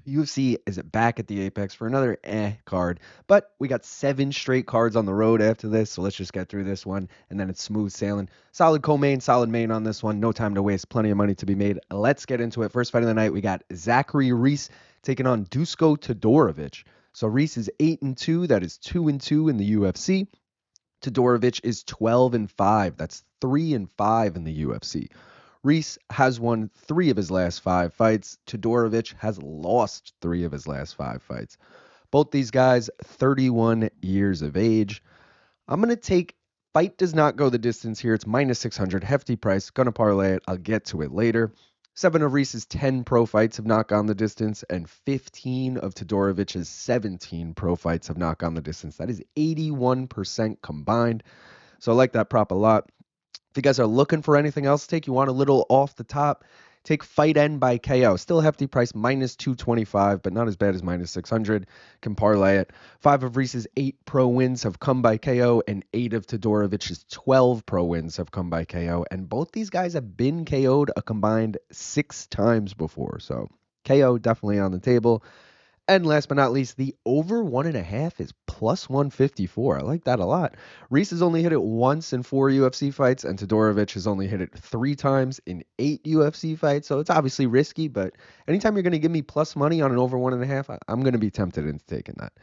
UFC is back at the Apex for another card, but we got 7 straight cards on the road after this, so let's just get through this one, and then it's smooth sailing. Solid co-main, solid main on this one. No time to waste, plenty of money to be made. Let's get into it. First fight of the night, we got Zachary Reese taking on Dusko Todorovic. So Reese is 8-2, that is 2-2 in the UFC. Todorovic is 12-5, that's 3-5 in the UFC. Reese has won 3 of his last 5 fights. Todorovic has lost 3 of his last 5 fights. Both these guys, 31 years of age. I'm going to take fight does not go the distance here. It's minus 600, hefty price. Going to parlay it. I'll get to it later. 7 of Reese's 10 pro fights have not gone the distance, and 15 of Todorovic's 17 pro fights have not gone the distance. That is 81% combined. So I like that prop a lot. If you guys are looking for anything else to take, you want a little off the top, take Fight End by KO. Still hefty price, minus 225, but not as bad as minus 600. Can parlay it. 5 of Reese's 8 pro wins have come by KO, and 8 of Todorovic's 12 pro wins have come by KO. And both these guys have been KO'd a combined 6 times before. So KO definitely on the table. And last but not least, the over 1.5 is plus 154. I like that a lot. Reese has only hit it once in 4 UFC fights, and Todorovic has only hit it 3 times in 8 UFC fights. So it's obviously risky, but anytime you're going to give me plus money on an over 1.5, I'm going to be tempted into taking that.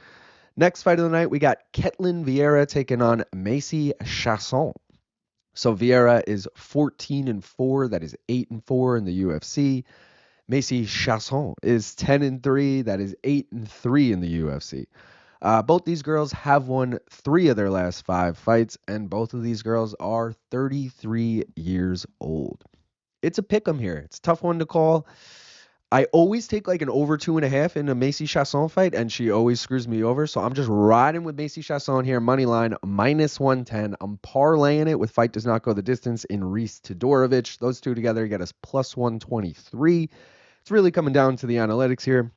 Next fight of the night, we got Ketlin Vieira taking on Maycee Barber. So Vieira is 14-4. That is 8-4 in the UFC. Maycee Barber is 10-3. That is 8-3 in the UFC. Both these girls have won 3 of their last 5 fights, and both of these girls are 33 years old. It's a pick 'em here. It's a tough one to call. I always take like an over 2.5 in a Maycee Barber fight, and she always screws me over. So I'm just riding with Maycee Barber here. Money line, minus 110. I'm parlaying it with fight does not go the distance in Reese Todorovic. Those two together get us plus 123. It's really coming down to the analytics here.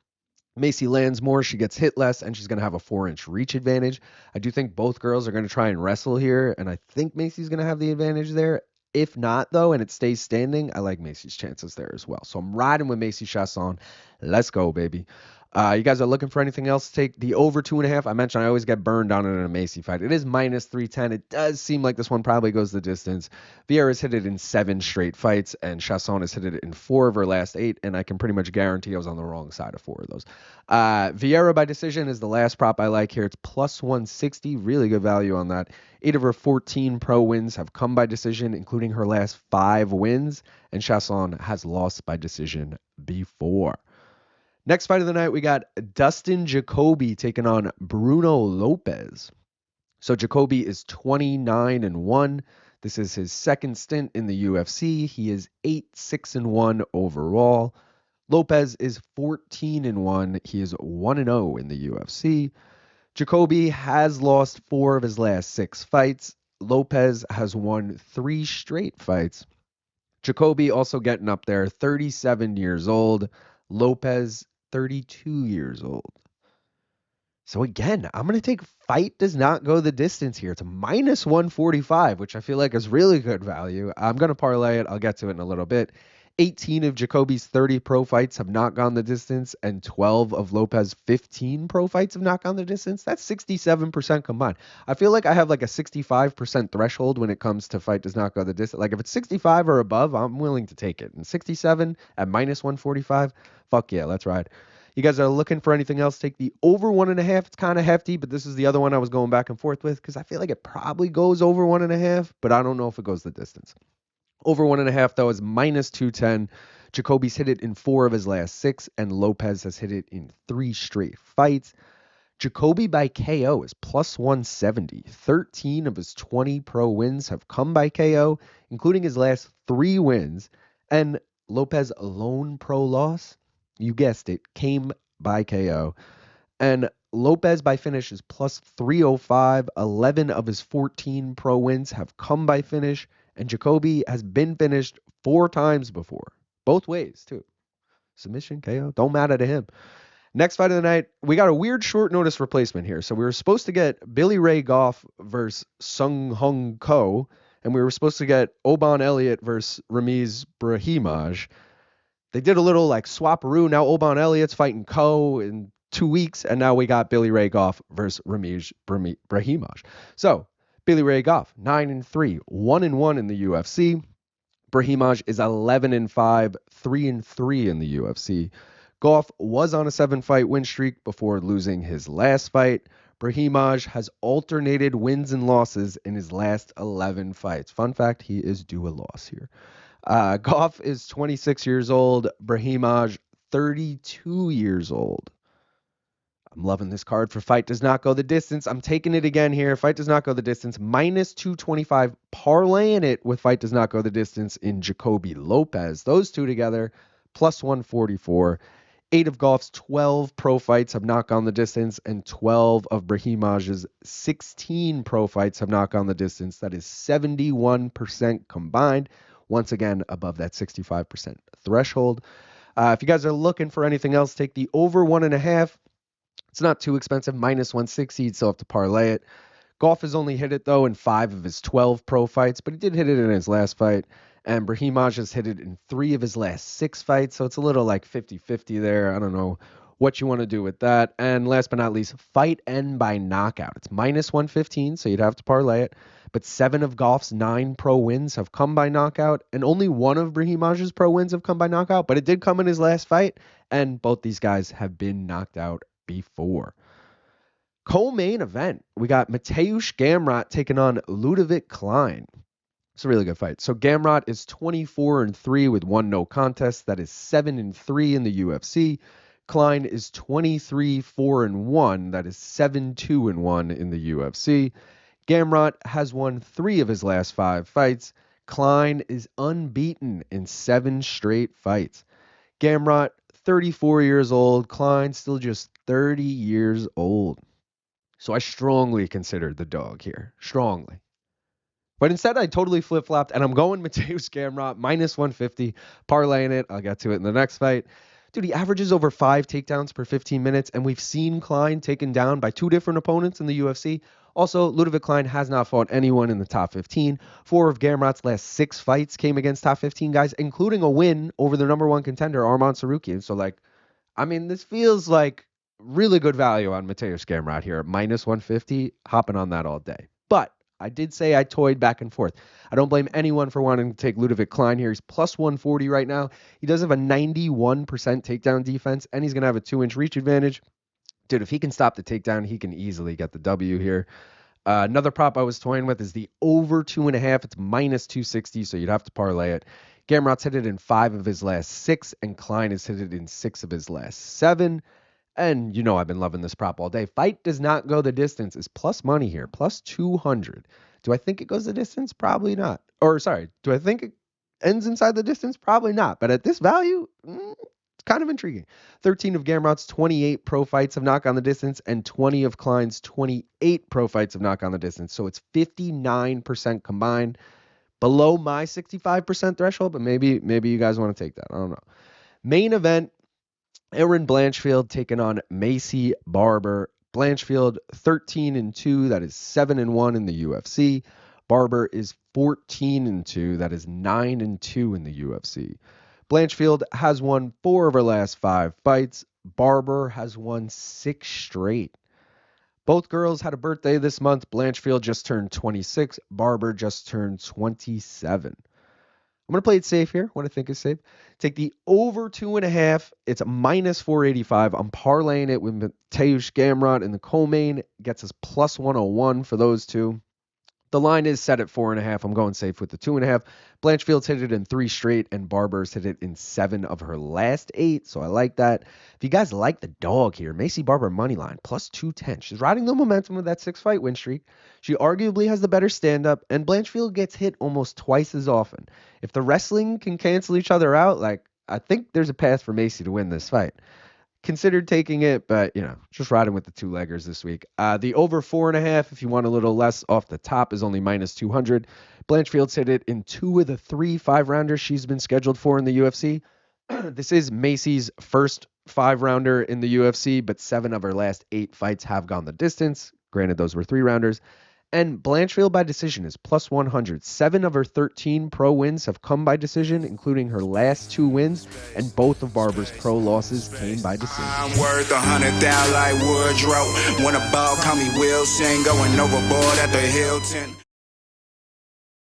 Maycee lands more, she gets hit less, and she's going to have a 4-inch reach advantage. I do think both girls are going to try and wrestle here, and I think Maycee's going to have the advantage there. If not, though, and it stays standing, I like Maycee's chances there as well. So I'm riding with Maycee Barber. Let's go, baby. You guys are looking for anything else? Take the over 2.5. I mentioned I always get burned on it in a Maycee fight. It is minus 310. It does seem like this one probably goes the distance. Vieira's hit it in 7 straight fights, and Chasson has hit it in 4 of her last 8, and I can pretty much guarantee I was on the wrong side of 4 of those. Vieira by decision is the last prop I like here. It's plus 160. Really good value on that. 8 of her 14 pro wins have come by decision, including her last 5 wins, and Chasson has lost by decision before. Next fight of the night, we got Dustin Jacoby taking on Bruno Lopez. So Jacoby is 29-1. This is his second stint in the UFC. He is 8-6-1 overall. Lopez is 14-1. He is 1-0 in the UFC. Jacoby has lost 4 of his last 6 fights. Lopez has won 3 straight fights. Jacoby also getting up there, 37 years old. Lopez, 32 years old. So again, I'm going to take fight does not go the distance here. It's a minus 145, which I feel like is really good value. I'm going to parlay it. I'll get to it in a little bit. 18 of Jacoby's 30 pro fights have not gone the distance, and 12 of Lopez's 15 pro fights have not gone the distance. That's 67% combined. I feel like I have like a 65% threshold when it comes to fight does not go the distance. Like if it's 65 or above, I'm willing to take it. And 67 at minus 145, fuck yeah, let's ride. You guys are looking for anything else? Take the over 1.5. It's kind of hefty, but this is the other one I was going back and forth with because I feel like it probably goes over 1.5, but I don't know if it goes the distance. Over 1.5, though, is minus 210. Jacoby's hit it in 4 of his last 6, and Lopez has hit it in 3 straight fights. Jacoby by KO is plus 170. 13 of his 20 pro wins have come by KO, including his last 3 wins. And Lopez lone pro loss, you guessed it, came by KO. And Lopez by finish is plus 305. 11 of his 14 pro wins have come by finish. And Jacoby has been finished 4 times before. Both ways, too. Submission, KO, don't matter to him. Next fight of the night, we got a weird short notice replacement here. So we were supposed to get Billy Ray Goff versus Sung Hung Ko. And we were supposed to get Oban Elliott versus Ramiz Brahimaj. They did a little like swapperoo. Now Oban Elliott's fighting Ko in 2 weeks, and now we got Billy Ray Goff versus Brahimaj. So Billy Ray Goff 9-3, 1-1 in the UFC. Brahimaj is 11-5, 3-3 in the UFC. Goff was on a 7-fight win streak before losing his last fight. Brahimaj has alternated wins and losses in his last 11 fights. Fun fact, he is due a loss here. Goff is 26 years old. Brahimaj, 32 years old. I'm loving this card for Fight Does Not Go the Distance. I'm taking it again here. Fight Does Not Go the Distance, minus 225. Parlaying it with Fight Does Not Go the Distance in Jacoby Lopez. Those two together, plus 144. 8 of Goff's 12 pro fights have not gone the distance, and 12 of Brahimaj's 16 pro fights have not gone the distance. That is 71% combined. Once again, above that 65% threshold. If you guys are looking for anything else, take the over 1.5. It's not too expensive, minus 160. You'd still have to parlay it. Goff has only hit it, though, in 5 of his 12 pro fights, but he did hit it in his last fight. And Brahimaj has hit it in 3 of his last 6 fights, so it's a little like 50-50 there. I don't know what you want to do with that. And last but not least, fight end by knockout. It's minus 115, so you'd have to parlay it. But 7 of Goff's 9 pro wins have come by knockout, and only 1 of Brahimaj's pro wins have come by knockout, but it did come in his last fight, and both these guys have been knocked out before. Co-main event, we got Mateusz Gamrot taking on Ludovic Klein. It's a really good fight. So Gamrot is 24-3 with 1 no contest. That is 7-3 in the UFC. Klein is 23-4-1. That is 7-2-1 in the UFC. Gamrot has won 3 of his last 5 fights. Klein is unbeaten in 7 straight fights. Gamrot, 34 years old. Klein still just 30 years old. So I strongly consider the dog here. Strongly. But instead, I totally flip-flopped, and I'm going Mateusz Gamrot, minus 150, parlaying it. I'll get to it in the next fight. Dude, he averages over 5 takedowns per 15 minutes, and we've seen Klein taken down by 2 different opponents in the UFC. Also, Ludovic Klein has not fought anyone in the top 15. 4 of Gamrot's last 6 fights came against top 15 guys, including a win over the number 1 contender, Arman Tsarukyan. So, this feels like really good value on Mateusz Gamrot here, minus 150, hopping on that all day. But I did say I toyed back and forth. I don't blame anyone for wanting to take Ludovic Klein here. He's plus 140 right now. He does have a 91% takedown defense, and he's going to have a 2-inch reach advantage. Dude, if he can stop the takedown, he can easily get the W here. Another prop I was toying with is the over 2.5. It's minus 260, so you'd have to parlay it. Gamrot's hit it in 5 of his last 6, and Klein has hit it in 6 of his last 7. And you know I've been loving this prop all day. Fight Does Not Go the Distance is plus money here, plus 200. Do I think it goes the distance? Probably not. Do I think it ends inside the distance? Probably not. But at this value, it's kind of intriguing. 13 of Gamrot's 28 pro fights have not gone the distance, and 20 of Klein's 28 pro fights have not gone the distance. So it's 59% combined, below my 65% threshold, but maybe you guys want to take that. I don't know. Main event, Erin Blanchfield taking on Maycee Barber. Blanchfield 13-2, that is 7-1 in the UFC. Barber is 14-2, that is 9-2 in the UFC. Blanchfield has won 4 of her last 5 fights. Barber has won 6 straight. Both girls had a birthday this month. Blanchfield just turned 26. Barber just turned 27. I'm going to play it safe here, what I think is safe. Take the over 2.5. It's a minus 485. I'm parlaying it with Mateusz Gamrot in the co-main. Gets us plus 101 for those two. The line is set at 4.5. I'm going safe with the 2.5. Blanchfield's hit it in 3 straight, and Barber's hit it in 7 of her last 8, so I like that. If you guys like the dog here, Maycee Barber money line, plus 210. She's riding the momentum of that 6-fight win streak. She arguably has the better stand-up, and Blanchfield gets hit almost twice as often. If the wrestling can cancel each other out, I think there's a path for Maycee to win this fight. Considered taking it, but, just riding with the 2-leggers this week. The over 4.5, if you want a little less off the top, is only minus 200. Blanchfield's hit it in 2 of the 3 5-rounders she's been scheduled for in the UFC. This is Maycee's first 5-rounder in the UFC, but 7 of her last 8 fights have gone the distance. Granted, those were 3-rounders. And Blanchfield by decision is plus 100. 7 of her 13 pro wins have come by decision, including her last 2 wins, and both of Barber's pro losses came by decision. I'm worth 100,000 like Woodrow. When a ball call me Wilson, going overboard at the Hilton.